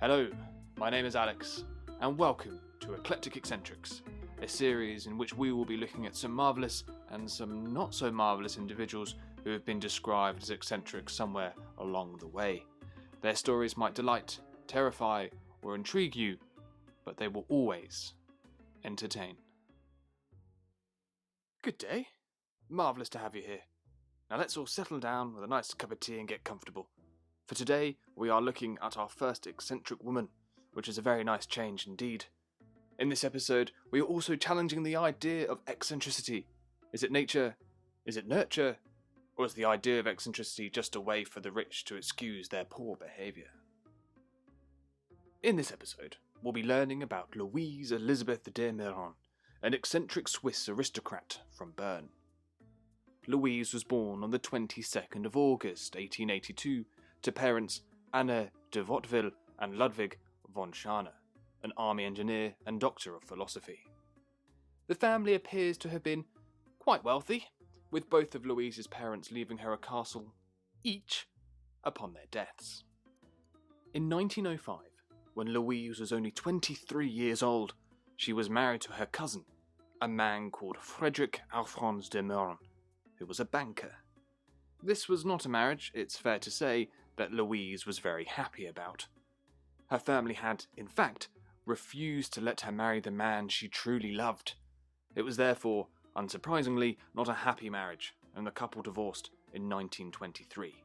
Hello, my name is Alex, and welcome to Eclectic Eccentrics, a series in which we will be looking at some marvellous and some not so marvellous individuals who have been described as eccentric somewhere along the way. Their stories might delight, terrify, or intrigue you, but they will always entertain. Good day. Marvellous to have you here. Now let's all settle down with a nice cup of tea and get comfortable. For today, we are looking at our first eccentric woman, which is a very nice change indeed. In this episode, we are also challenging the idea of eccentricity. Is it nature? Is it nurture? Or is the idea of eccentricity just a way for the rich to excuse their poor behaviour? In this episode, we'll be learning about Louise Elisabeth de Meuron, an eccentric Swiss aristocrat from Bern. Louise was born on the 22nd of August 1882 to parents Anna de Watteville and Ludwig von Scharner, an army engineer and doctor of philosophy. The family appears to have been quite wealthy, with both of Louise's parents leaving her a castle each upon their deaths. In 1905, when Louise was only 23 years old, she was married to her cousin, a man called Frederick Alphonse de Meuron, who was a banker. This was not a marriage, it's fair to say, that Louise was very happy about. Her family had, in fact, refused to let her marry the man she truly loved. It was therefore, unsurprisingly, not a happy marriage, and the couple divorced in 1923.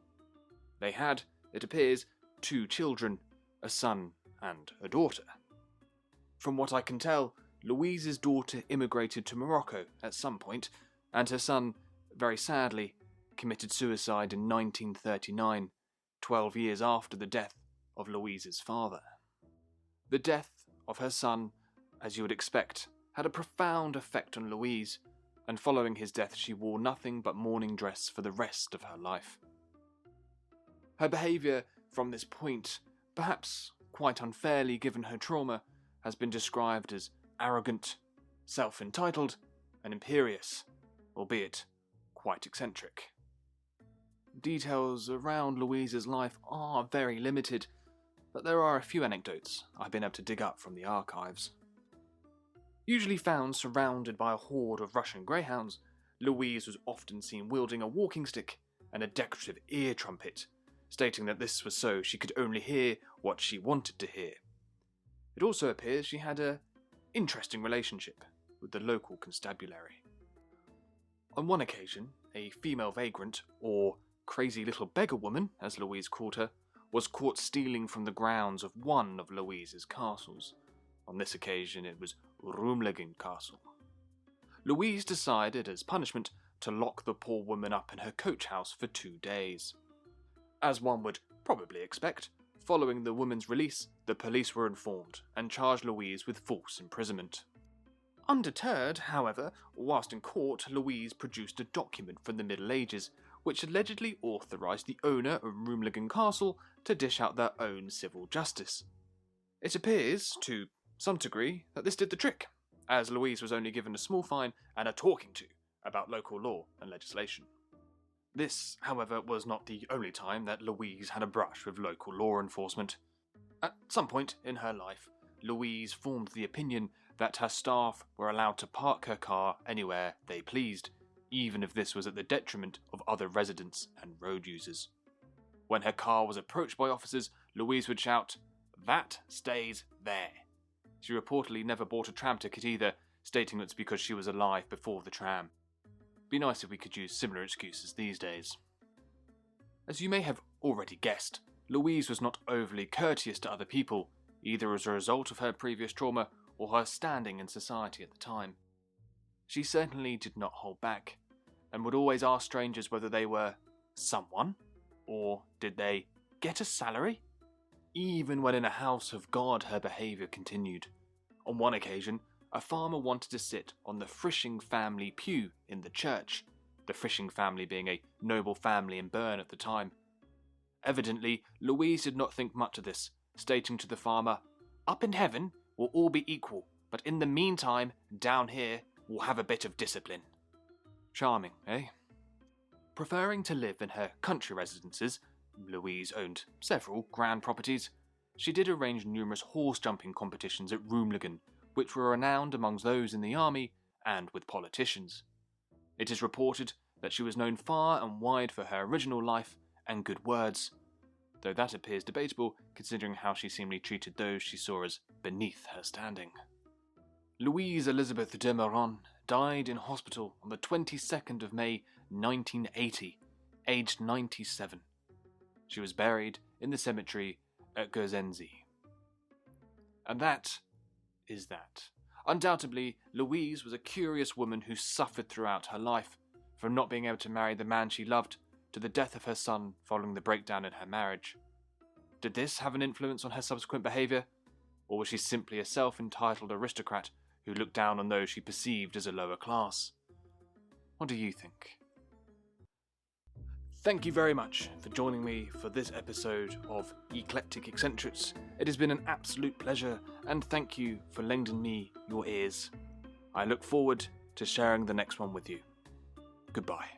They had, it appears, 2 children, a son and a daughter. From what I can tell, Louise's daughter immigrated to Morocco at some point, and her son, very sadly, committed suicide in 1939, 12 years after the death of Louise's father. The death of her son, as you would expect, had a profound effect on Louise, and following his death she wore nothing but mourning dress for the rest of her life. Her behaviour from this point, perhaps quite unfairly given her trauma, has been described as arrogant, self-entitled, and imperious, albeit quite eccentric. Details around Louise's life are very limited, but there are a few anecdotes I've been able to dig up from the archives. Usually found surrounded by a horde of Russian greyhounds, Louise was often seen wielding a walking stick and a decorative ear trumpet, stating that this was so she could only hear what she wanted to hear. It also appears she had an interesting relationship with the local constabulary. On one occasion, a female vagrant, or crazy little beggar woman, as Louise called her, was caught stealing from the grounds of one of Louise's castles. On this occasion it was Rumlegen Castle. Louise decided, as punishment, to lock the poor woman up in her coach house for 2 days. As one would probably expect, following the woman's release, the police were informed and charged Louise with false imprisonment. Undeterred, however, whilst in court, Louise produced a document from the Middle Ages which allegedly authorised the owner of Rumlegen Castle to dish out their own civil justice. It appears, to some degree, that this did the trick, as Louise was only given a small fine and a talking to about local law and legislation. This, however, was not the only time that Louise had a brush with local law enforcement. At some point in her life, Louise formed the opinion that her staff were allowed to park her car anywhere they pleased, even if this was at the detriment of other residents and road users. When her car was approached by officers, Louise would shout, "That stays there." She reportedly never bought a tram ticket either, stating it's because she was alive before the tram. Be nice if we could use similar excuses these days. As you may have already guessed, Louise was not overly courteous to other people, either as a result of her previous trauma or her standing in society at the time. She certainly did not hold back, and would always ask strangers whether they were someone, or did they get a salary? Even when in a house of God, her behaviour continued. On one occasion, a farmer wanted to sit on the Frisching family pew in the church, the Frisching family being a noble family in Bern at the time. Evidently, Louise did not think much of this, stating to the farmer, "Up in heaven, we'll all be equal, but in the meantime, down here, we'll have a bit of discipline." Charming, eh? Preferring to live in her country residences, Louise owned several grand properties, she did arrange numerous horse-jumping competitions at Rumlegen, which were renowned amongst those in the army and with politicians. It is reported that she was known far and wide for her original life and good words, though that appears debatable considering how she seemingly treated those she saw as beneath her standing. Louise Elisabeth de Meuron died in hospital on the 22nd of May 1980, aged 97. She was buried in the cemetery at Gersensee. And that is that. Undoubtedly, Louise was a curious woman who suffered throughout her life, from not being able to marry the man she loved to the death of her son following the breakdown in her marriage. Did this have an influence on her subsequent behaviour, or was she simply a self-entitled aristocrat who looked down on those she perceived as a lower class? What do you think? Thank you very much for joining me for this episode of Eclectic Eccentrics. It has been an absolute pleasure, and thank you for lending me your ears. I look forward to sharing the next one with you. Goodbye.